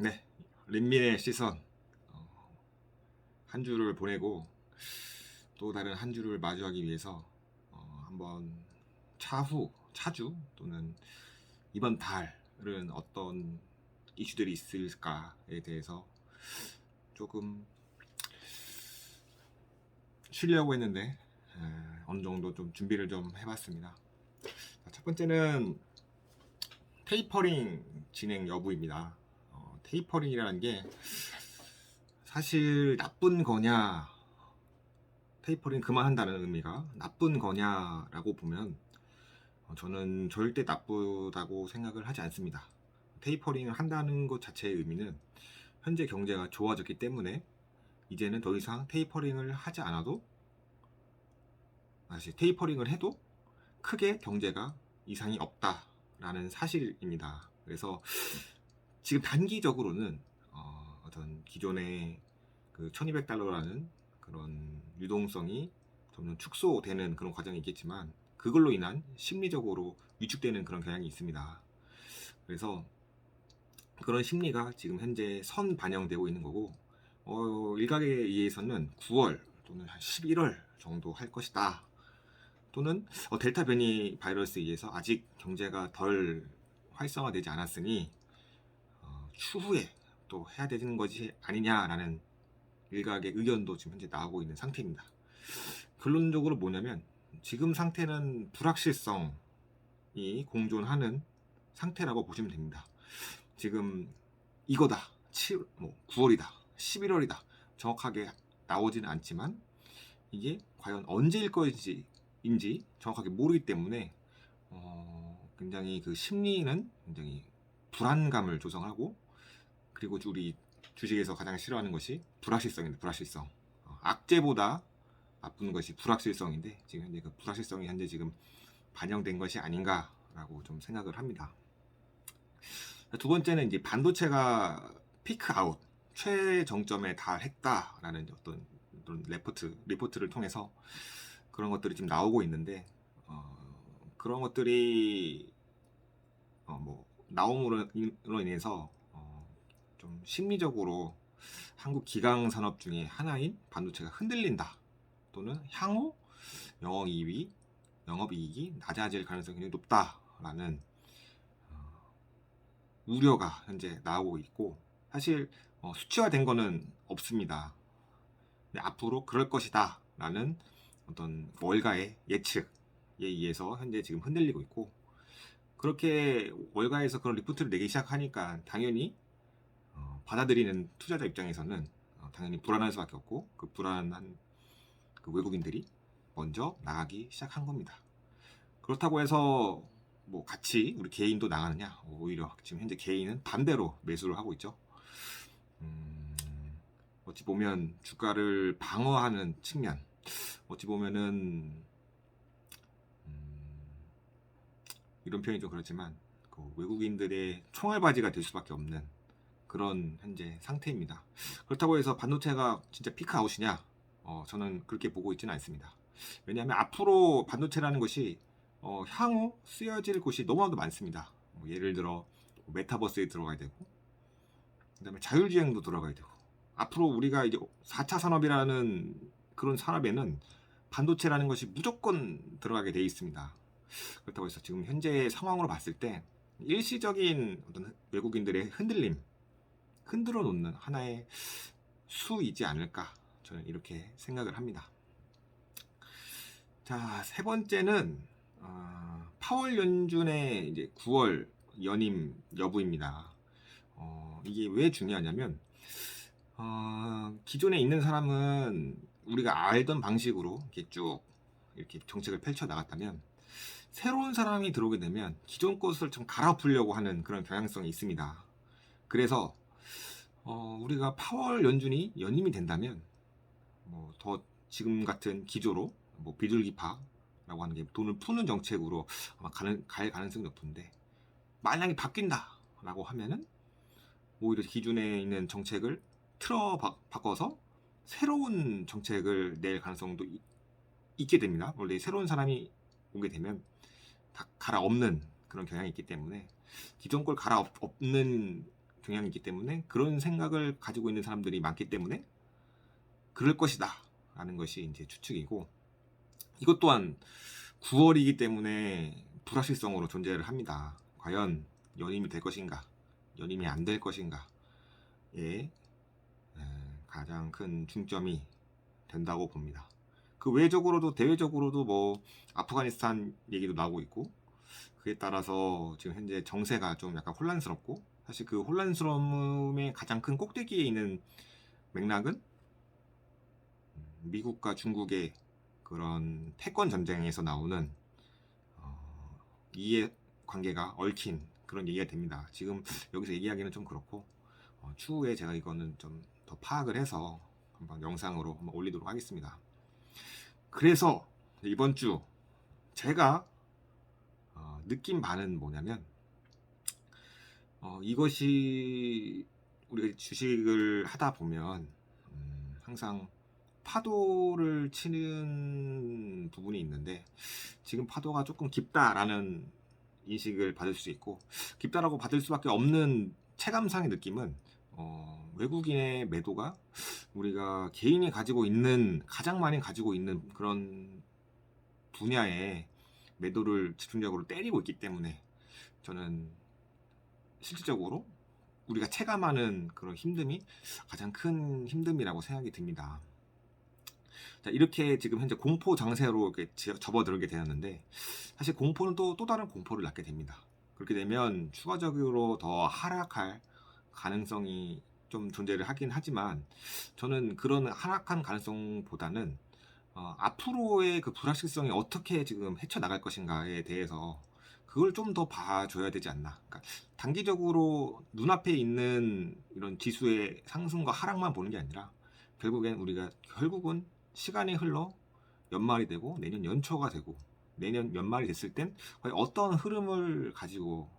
네, 린민의 시선. 한 주를 보내고 또 다른 한 주를 마주하기 위해서 한번 차주 또는 이번 달은 어떤 이슈들이 있을까에 대해서 조금 쉬려고 했는데 어느 정도 좀 준비를 좀 해봤습니다. 첫 번째는 테이퍼링 진행 여부입니다. 테이퍼링이라는 게 사실 나쁜 거냐, 테이퍼링 그만한다는 의미가 나쁜 거냐라고 보면 저는 절대 나쁘다고 생각을 하지 않습니다. 테이퍼링을 한다는 것 자체의 의미는 현재 경제가 좋아졌기 때문에 이제는 더 이상 테이퍼링을 하지 않아도, 다시 테이퍼링을 해도 크게 경제가 이상이 없다라는 사실입니다. 그래서 지금 단기적으로는 어떤 기존의 그 1200달러라는 그런 유동성이 점점 축소되는 그런 과정이 있겠지만 그걸로 인한 심리적으로 위축되는 그런 경향이 있습니다. 그래서 그런 심리가 지금 현재 선 반영되고 있는 거고, 일각에 의해서는 9월 또는 한 11월 정도 할 것이다, 또는 델타 변이 바이러스에 의해서 아직 경제가 덜 활성화되지 않았으니 추후에 또 해야 되는 것이 아니냐라는 일각의 의견도 지금 현재 나오고 있는 상태입니다. 결론적으로 뭐냐면 지금 상태는 불확실성이 공존하는 상태라고 보시면 됩니다. 지금 이거다, 9월이다, 11월이다 정확하게 나오지는 않지만 이게 과연 언제일 것인지 정확하게 모르기 때문에 굉장히 그 심리는 굉장히 불안감을 조성하고, 그리고 우리 주식에서 가장 싫어하는 것이 불확실성입니다. 불확실성. 악재보다 나쁜 것이 불확실성인데 지금 현재 그 불확실성이 현재 지금 반영된 것이 아닌가라고 좀 생각을 합니다. 두 번째는 이제 반도체가 피크 아웃, 최정점에 달했다라는 어떤 리포트를 통해서 그런 것들이 지금 나오고 있는데, 그런 것들이 뭐 나옴으로 인해서 좀 심리적으로 한국 기강 산업 중에 하나인 반도체가 흔들린다, 또는 향후 영업이익이 낮아질 가능성이 굉장히 높다라는 우려가 현재 나오고 있고, 사실 수치화된 거는 없습니다. 근데 앞으로 그럴 것이다 라는 어떤 월가의 예측에 의해서 현재 지금 흔들리고 있고, 그렇게 월가에서 그런 리포트를 내기 시작하니까 당연히 받아들이는 투자자 입장에서는 당연히 불안할 수밖에 없고, 그 불안한 그 외국인들이 먼저 나가기 시작한 겁니다. 그렇다고 해서 뭐 같이 우리 개인도 나가느냐? 오히려 지금 현재 개인은 반대로 매수를 하고 있죠. 어찌 보면 주가를 방어하는 측면, 어찌 보면은 이런 표현이 좀 그렇지만 그 외국인들의 총알바지가 될 수밖에 없는 그런 현재 상태입니다. 그렇다고 해서 반도체가 진짜 피크아웃이냐? 저는 그렇게 보고 있지는 않습니다. 왜냐하면 앞으로 반도체라는 것이 향후 쓰여질 곳이 너무나도 많습니다. 예를 들어 메타버스에 들어가야 되고, 그 다음에 자율주행도 들어가야 되고, 앞으로 우리가 이제 4차 산업이라는 그런 산업에는 반도체라는 것이 무조건 들어가게 돼 있습니다. 그렇다고 해서 지금 현재 상황으로 봤을 때 일시적인 어떤 외국인들의 흔들어 놓는 하나의 수이지 않을까, 저는 이렇게 생각을 합니다. 자, 세 번째는 파월 연준의 이제 9월 연임 여부입니다. 이게 왜 중요하냐면 기존에 있는 사람은 우리가 알던 방식으로 이렇게 쭉 이렇게 정책을 펼쳐 나갔다면, 새로운 사람이 들어오게 되면 기존 것을 좀 갈아엎으려고 하는 그런 경향성이 있습니다. 그래서 우리가 파월 연준이 연임이 된다면 더 지금 같은 기조로 비둘기파라고 하는 게 돈을 푸는 정책으로 아마 갈 가능성이 높은데, 만약에 바뀐다라고 하면은 오히려 기존에 있는 정책을 바꿔서 새로운 정책을 낼 가능성도 있게 됩니다. 원래 새로운 사람이 오게 되면 다 갈아엎는 그런 경향이 있기 때문에 기존 걸 갈아엎는 경향이기 때문에 그런 생각을 가지고 있는 사람들이 많기 때문에 그럴 것이다 라는 것이 이제 추측이고, 이것 또한 9월이기 때문에 불확실성으로 존재를 합니다. 과연 연임이 될 것인가, 연임이 안 될 것인가에 가장 큰 중점이 된다고 봅니다. 그 외적으로도 대외적으로도 뭐 아프가니스탄 얘기도 나오고 있고, 그에 따라서 지금 현재 정세가 좀 약간 혼란스럽고, 사실 그 혼란스러움의 가장 큰 꼭대기에 있는 맥락은 미국과 중국의 그런 패권 전쟁에서 나오는 이해 관계가 얽힌 그런 얘기가 됩니다. 지금 여기서 얘기하기는 좀 그렇고, 추후에 제가 이거는 좀 더 파악을 해서 한번 영상으로 한번 올리도록 하겠습니다. 그래서 이번 주 제가 느낀 바는 뭐냐면, 이것이 우리가 주식을 하다 보면 항상 파도를 치는 부분이 있는데, 지금 파도가 조금 깊다라는 인식을 받을 수 있고, 깊다라고 받을 수밖에 없는 체감상의 느낌은 외국인의 매도가 우리가 개인이 가지고 있는, 가장 많이 가지고 있는 그런 분야에 매도를 집중적으로 때리고 있기 때문에, 저는 실질적으로 우리가 체감하는 그런 힘듦이 가장 큰 힘듦이라고 생각이 듭니다. 자, 이렇게 지금 현재 공포 장세로 이렇게 접어들게 되었는데, 사실 공포는 또 다른 공포를 낳게 됩니다. 그렇게 되면 추가적으로 더 하락할 가능성이 좀 존재를 하긴 하지만, 저는 그런 하락한 가능성보다는 앞으로의 그 불확실성이 어떻게 지금 헤쳐나갈 것인가에 대해서 그걸 좀 더 봐줘야 되지 않나. 그러니까 단기적으로 눈앞에 있는 이런 지수의 상승과 하락만 보는 게 아니라, 결국은 시간이 흘러 연말이 되고 내년 연초가 되고 내년 연말이 됐을 땐 과연 어떤 흐름을 가지고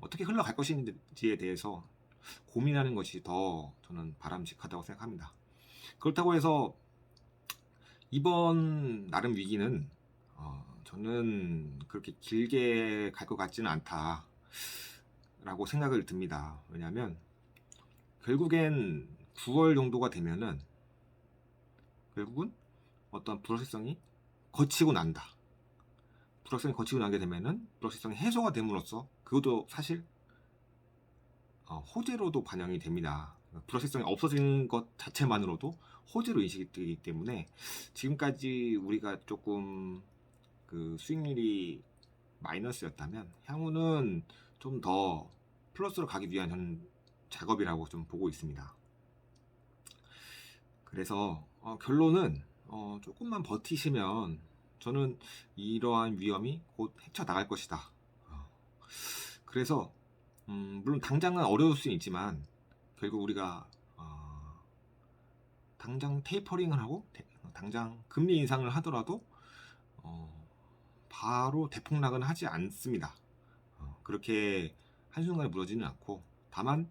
어떻게 흘러갈 것인지에 대해서 고민하는 것이 더 저는 바람직하다고 생각합니다. 그렇다고 해서 이번 나름 위기는 저는 그렇게 길게 갈 것 같지는 않다라고 생각을 듭니다. 왜냐하면 결국엔 9월 정도가 되면은 결국은 어떤 불확실성이 거치고 난다. 불확실성이 거치고 나게 되면은 불확실성이 해소가 됨으로써 그것도 사실 호재로도 반영이 됩니다. 불확실성이 없어진 것 자체만으로도 호재로 인식이 되기 때문에, 지금까지 우리가 조금 그 수익률이 마이너스였다면 향후는 좀 더 플러스로 가기 위한 작업이라고 좀 보고 있습니다. 그래서 결론은 조금만 버티시면 저는 이러한 위험이 곧 헤쳐나갈 것이다. 그래서 물론 당장은 어려울 수는 있지만, 결국 우리가 당장 테이퍼링을 하고 당장 금리 인상을 하더라도 바로 대폭락은 하지 않습니다. 그렇게 한순간에 무너지는 않고, 다만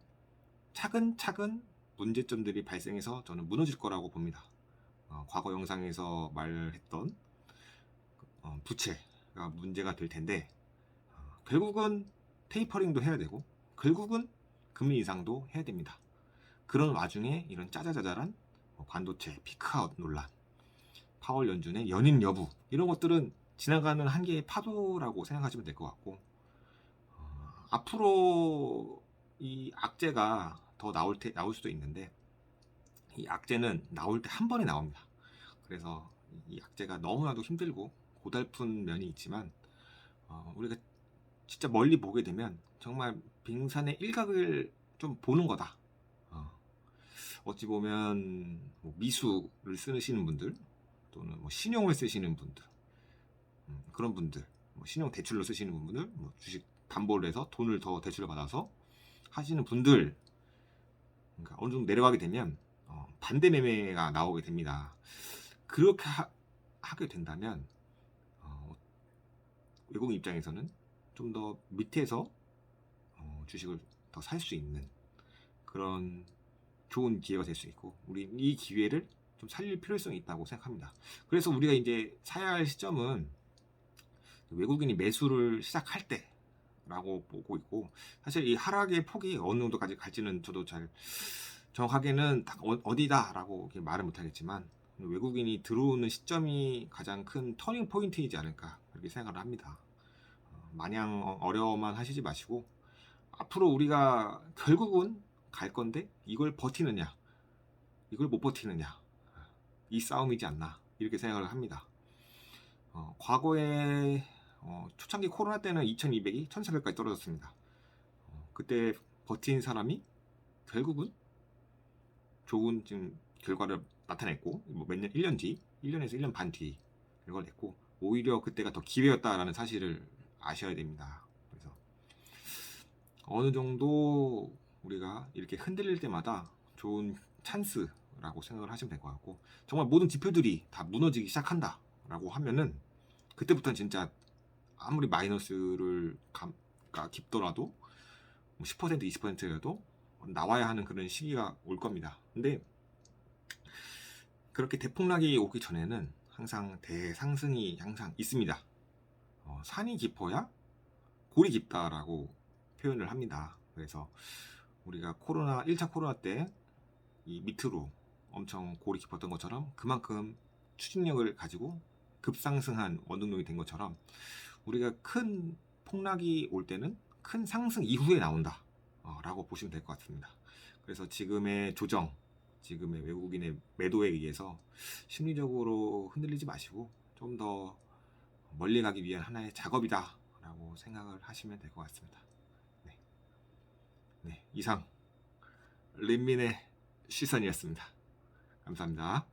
차근차근 문제점들이 발생해서 저는 무너질 거라고 봅니다. 과거 영상에서 말했던 부채가 문제가 될 텐데, 결국은 테이퍼링도 해야 되고 결국은 금리 인상도 해야 됩니다. 그런 와중에 이런 짜자자잘한 반도체 피크아웃 논란, 파월 연준의 연임 여부, 이런 것들은 지나가는 한계의 파도라고 생각하시면 될 것 같고, 앞으로 이 악재가 더 나올 수도 있는데, 이 악재는 나올 때 한 번에 나옵니다. 그래서 이 악재가 너무나도 힘들고 고달픈 면이 있지만, 우리가 진짜 멀리 보게 되면 정말 빙산의 일각을 좀 보는 거다. 어찌 보면 뭐 미수를 쓰시는 분들, 또는 뭐 신용을 쓰시는 분들, 그런 분들, 뭐 신용 대출로 쓰시는 분들, 뭐 주식 담보를 해서 돈을 더 대출을 받아서 하시는 분들, 그러니까 어느 정도 내려가게 되면 반대 매매가 나오게 됩니다. 그렇게 하게 된다면 외국인 입장에서는 좀 더 밑에서 주식을 더 살 수 있는 그런 좋은 기회가 될 수 있고, 우리 이 기회를 좀 살릴 필요성이 있다고 생각합니다. 그래서 우리가 이제 사야 할 시점은 외국인이 매수를 시작할 라고 보고 있고, 사실 이 하락의 폭이 어느 정도까지 갈지는 저도 잘 정확하게는 딱 어디다라고 이렇게 말은 못하겠지만, 외국인이 들어오는 시점이 가장 큰 터닝 포인트이지 않을까 그렇게 생각을 합니다. 마냥 어려워만 하시지 마시고, 앞으로 우리가 결국은 갈 건데 이걸 버티느냐 이걸 못 버티느냐, 이 싸움이지 않나 이렇게 생각을 합니다. 과거에 초창기 코로나 때는 2200이 1400까지 떨어졌습니다. 그때 버틴 사람이 결국은 좋은 지금 결과를 나타냈고, 몇 년, 1년 뒤, 1년에서 1년 반 뒤 결과를 냈고, 오히려 그때가 더 기회였다라는 사실을 아셔야 됩니다. 그래서 어느 정도 우리가 이렇게 흔들릴 때마다 좋은 찬스라고 생각을 하시면 될 것 같고, 정말 모든 지표들이 다 무너지기 시작한다라고 하면은 그때부터는 진짜 아무리 마이너스를 깊더라도 10% 20%라도 나와야 하는 그런 시기가 올 겁니다. 근데 그렇게 대폭락이 오기 전에는 항상 대상승이 항상 있습니다. 산이 깊어야 골이 깊다라고 표현을 합니다. 그래서 우리가 1차 코로나 때 이 밑으로 엄청 골이 깊었던 것처럼, 그만큼 추진력을 가지고 급상승한 원동력이 된 것처럼, 우리가 큰 폭락이 올 때는 큰 상승 이후에 나온다 라고 보시면 될 것 같습니다. 그래서 지금의 조정, 지금의 외국인의 매도에 의해서 심리적으로 흔들리지 마시고 좀 더 멀리 가기 위한 하나의 작업이다 라고 생각을 하시면 될 것 같습니다. 네, 이상 린민의 시선이었습니다. 감사합니다.